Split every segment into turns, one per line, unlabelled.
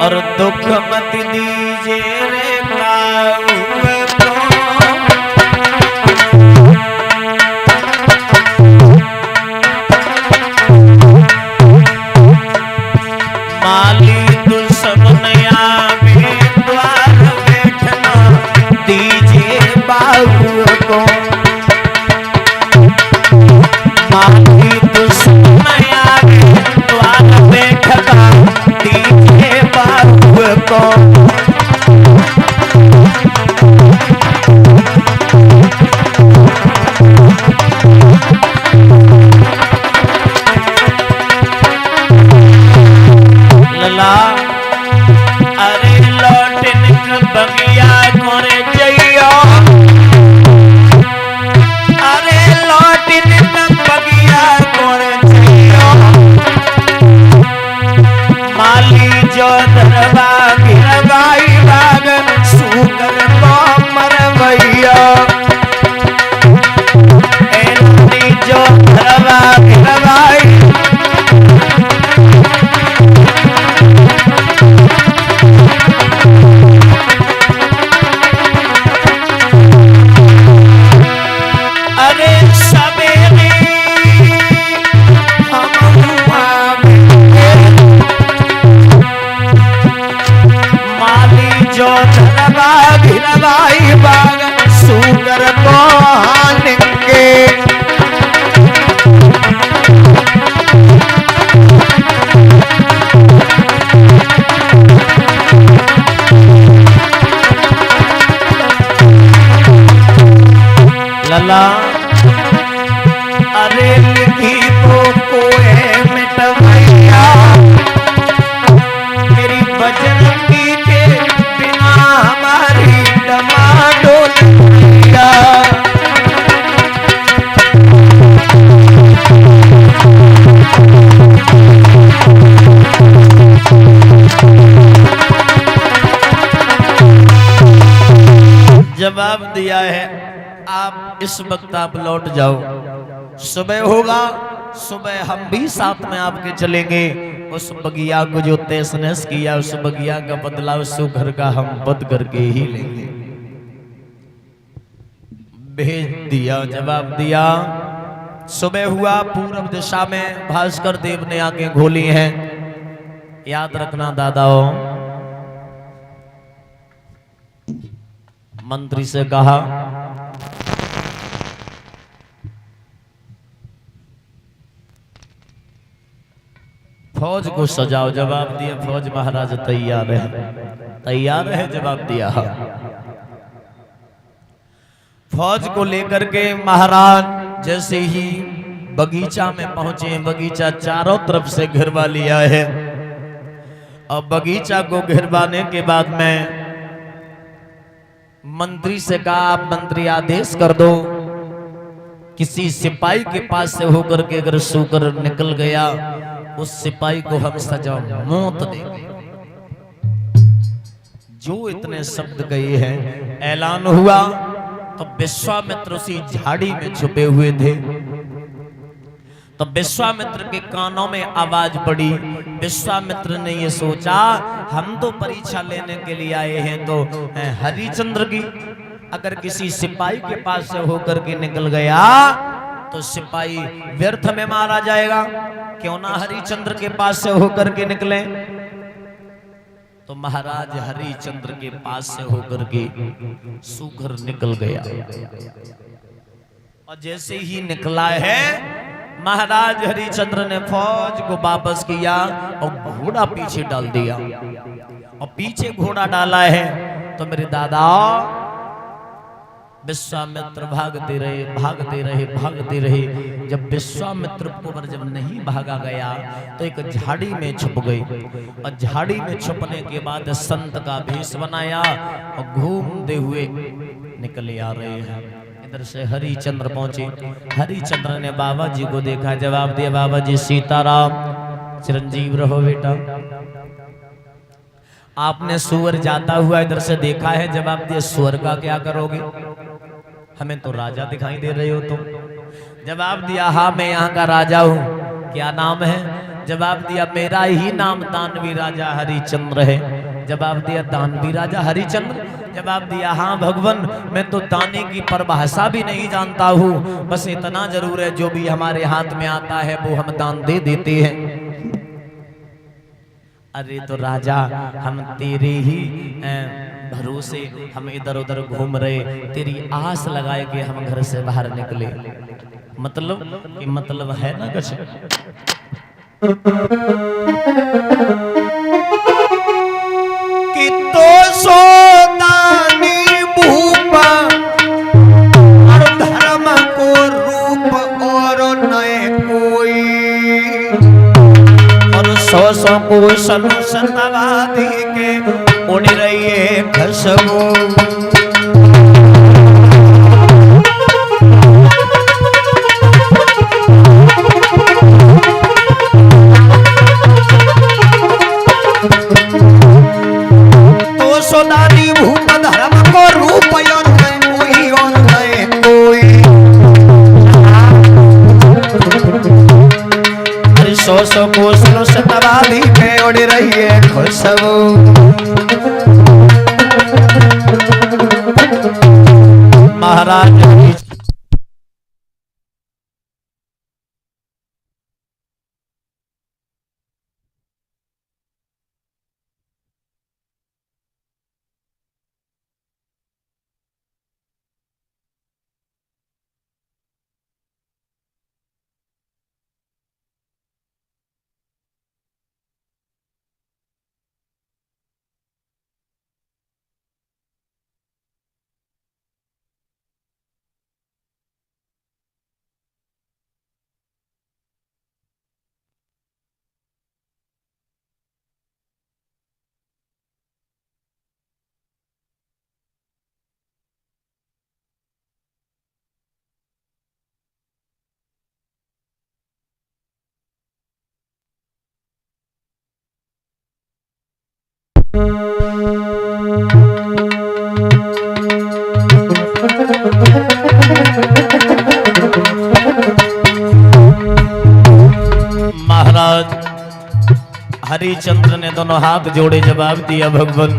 और दुख मत दीजिए रे काऊ को। माली दुश्मन आवे द्वार बैठना दीजिए बाबू को। माली दुश्मन आवे द्वार बैठना दीजिए बाबू को। अरे लौटन बगिया कोरे जइयो। अरे लौटन बगिया कोरे जइयो। माली जो धरवा गिरवाई बाग सुगर को मरवैया। ए जो धरवा गिरवाई बाग सुगर को हानेंगे। लला अरे लिखी तो कोई मिटवैया। मेरी भजन की के बिना हमारी डमाडोलिया। जवाब दिया है आप इस वक्त आप लौट जाओ। सुबह होगा, सुबह हम भी साथ में आपके चलेंगे। उस बगिया को जो तैस नैस किया उस बगिया का बदला उस घर का हम बद करके ही लेंगे। भेज दिया, जवाब दिया। सुबह हुआ, पूर्व दिशा में भास्कर देव ने आंखें खोली हैं। याद रखना दादाओ, मंत्री से कहा फौज को सजाओ। जवाब दिया फौज महाराज तैयार है, तैयार है। जवाब दिया फौज को लेकर के महाराज जैसे ही बगीचा में पहुंचे, बगीचा चारों तरफ से घिरवा लिया है। और बगीचा को घिरवाने के बाद में मंत्री से कहा आप मंत्री आदेश कर दो किसी सिपाही के पास से होकर के अगर सूकर निकल गया उस सिपाही को हम सजा मौत देंगे। जो इतने शब्द कहे हैं, ऐलान हुआ तो विश्वामित्र उसी झाड़ी में छुपे हुए थे। तो विश्वामित्र के कानों में आवाज पड़ी। विश्वामित्र ने ये सोचा हम तो परीक्षा लेने के लिए आए हैं तो हरिश्चंद्र की अगर किसी सिपाही के पास से होकर के निकल गया तो सिपाही व्यर्थ में मारा जाएगा। क्यों ना हरिश्चंद्र के पास से होकर के निकले। तो महाराज हरिश्चंद्र के पास से होकर के सूकर निकल गया। और जैसे ही निकला है महाराज हरिश्चंद्र ने फौज को वापस किया और घोड़ा पीछे डाल दिया। और पीछे घोड़ा डाला है तो मेरे दादा विश्वामित्र भागते रहे, भागते रहे, भागते रहे। जब विश्वामित्र कुंवर जब नहीं भागा गया तो एक झाड़ी में छुप गई। और झाड़ी में छुपने के बाद संत का भेष बनाया और घूमते हुए निकले आ रहे हैं। इधर से हरिश्चंद्र पहुंचे। हरिश्चंद्र ने बाबा जी को देखा। जवाब दिया बाबा जी सीताराम, चिरंजीव रहो बेटा। आपने सुअर जाता हुआ इधर से देखा है। जवाब दिया सुअर का क्या करोगे, हमें तो राजा दिखाई दे रहे हो तुम। जवाब दिया हाँ मैं यहाँ का राजा हूँ। क्या नाम है? जवाब दिया मेरा ही नाम दानवी राजा हरिचंद्र है। जवाब दिया दानवी राजा हरिचंद्र? जवाब दिया हाँ भगवान, मैं तो दाने की परिभाषा भी नहीं जानता हूँ, बस इतना जरूर है जो भी हमारे हाथ में आता है वो हम दान दे देते हैं। अरे तो राजा हम तेरे ही भरोसे हम इधर उधर घूम रहे, तेरी आस लगाए के हम घर से बाहर निकले। मतलब है ना कुछ। कि तो सोदानी भूप और धर्म को रूप और नए कोई, और सौ को सतवादी के उड़ रही है खुशबू। सोदानी भूप धर्म को रूप और कोई और नए कोई, अरे सौ को सतवादी में उड़ रही है खुशबू। महाराज हरिचंद्र ने दोनों हाथ जोड़े, जवाब दिया भगवान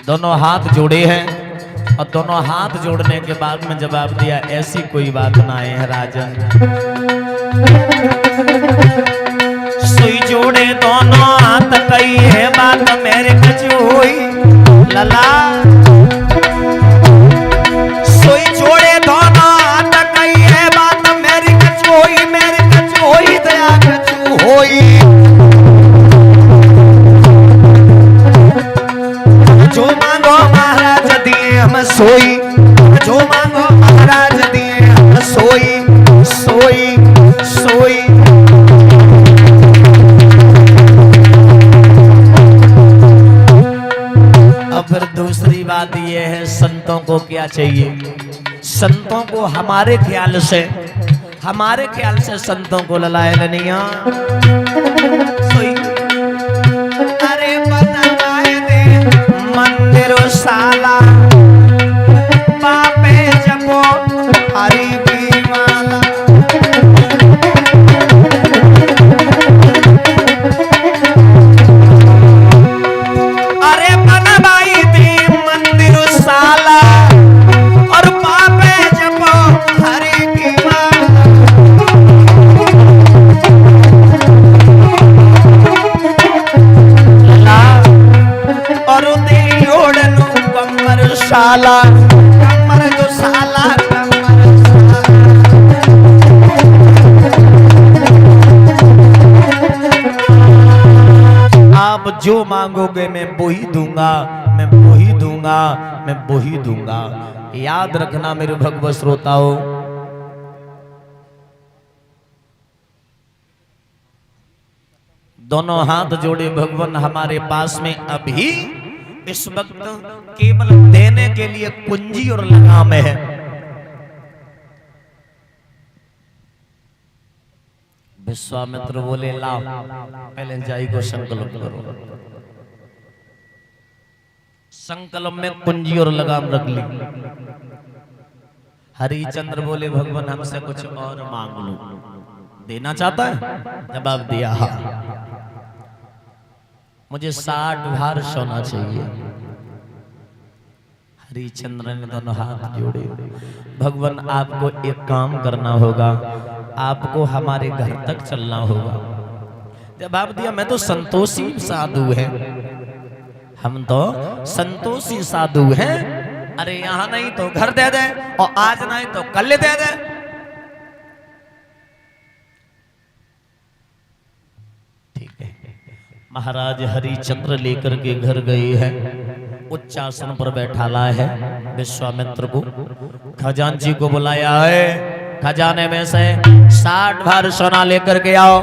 दोनों हाथ जोड़े हैं, और दोनों हाथ जोड़ने के बाद में जवाब दिया ऐसी कोई बात ना है राजन। सुई जोड़े दोनों हाथ कही है बात मेरे कच हुई लला, सुई जोड़े दोनों हाथ कही है बात मेरी कच हुई दया कच होई। जो मांगो महाराज दिए हम सोई, जो मांगो महाराज दिए हम सोई सोई सोई। अब फिर दूसरी बात यह है संतों को क्या चाहिए। संतों को हमारे ख्याल से संतों को ललाए लनिया सोई। अरे बनवाए दे मंदिर साला पापे जपो हरि की माला। अरे बनवाई दे मंदिर साला और पापे जपो हरि की माला। और तेरी ओढ़नू कमर साला, कमर जो साला कमर साला। आप जो मांगोगे मैं वो ही दूंगा, मैं वो ही दूंगा, मैं वो ही दूंगा। याद रखना मेरे भगवत श्रोताओं, दोनों हाथ जोड़े भगवान हमारे पास में अभी इस वक्त केवल देने के लिए कुंजी और लगाम है। विश्वामित्र बोले लाओ पहले जाई को संकल्प करो। संकल्प में कुंजी और लगाम रख ली। हरिचंद्र बोले भगवान हमसे कुछ और मांग लो। देना चाहता है? जवाब दिया हाँ, मुझे 60 भार सोना चाहिए। हरिश्चंद्र ने दोनों हाथ जोड़े, भगवान आपको एक काम करना होगा, आपको हमारे घर तक चलना होगा। जवाब दिया मैं तो संतोषी साधु है, हम तो संतोषी साधु हैं। अरे यहाँ नहीं तो घर दे दे, और आज नहीं तो कल दे दे। ठीक है, महाराज हरिश्चंद्र लेकर के घर गए हैं, उच्चासन पर बैठाला है विश्वामित्र को। खजांची को बुलाया है, खजाने में से 60 भार सोना लेकर के आओ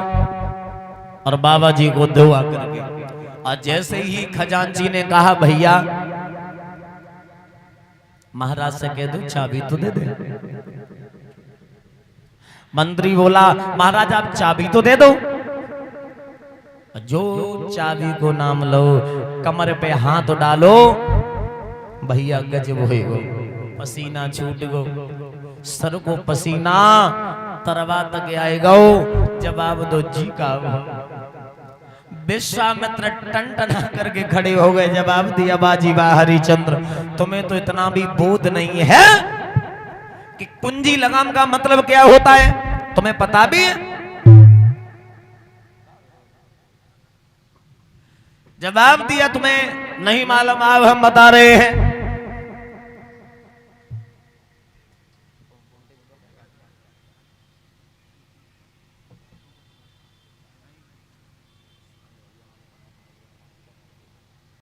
और बाबा जी को दो आकर के। और जैसे ही खजांची ने कहा भैया, महाराज से कह दो चाबी तो दे दे। मंत्री बोला महाराज आप चाबी तो दे दो। जो चाबी को नाम लो, कमर पे हाथ डालो, भैया गजब होएगो, पसीना छूट गो, सर को पसीना तरवा तक आएगा। जवाब दो जी का। विश्वामित्र टन करके खड़े हो गए, जवाब दिया बाजी बा हरिश्चंद्र, तुम्हें तो इतना भी बोध नहीं है कि कुंजी लगाम का मतलब क्या होता है, तुम्हें पता भी है? जवाब दिया तुम्हें नहीं मालूम, अब हम बता रहे हैं।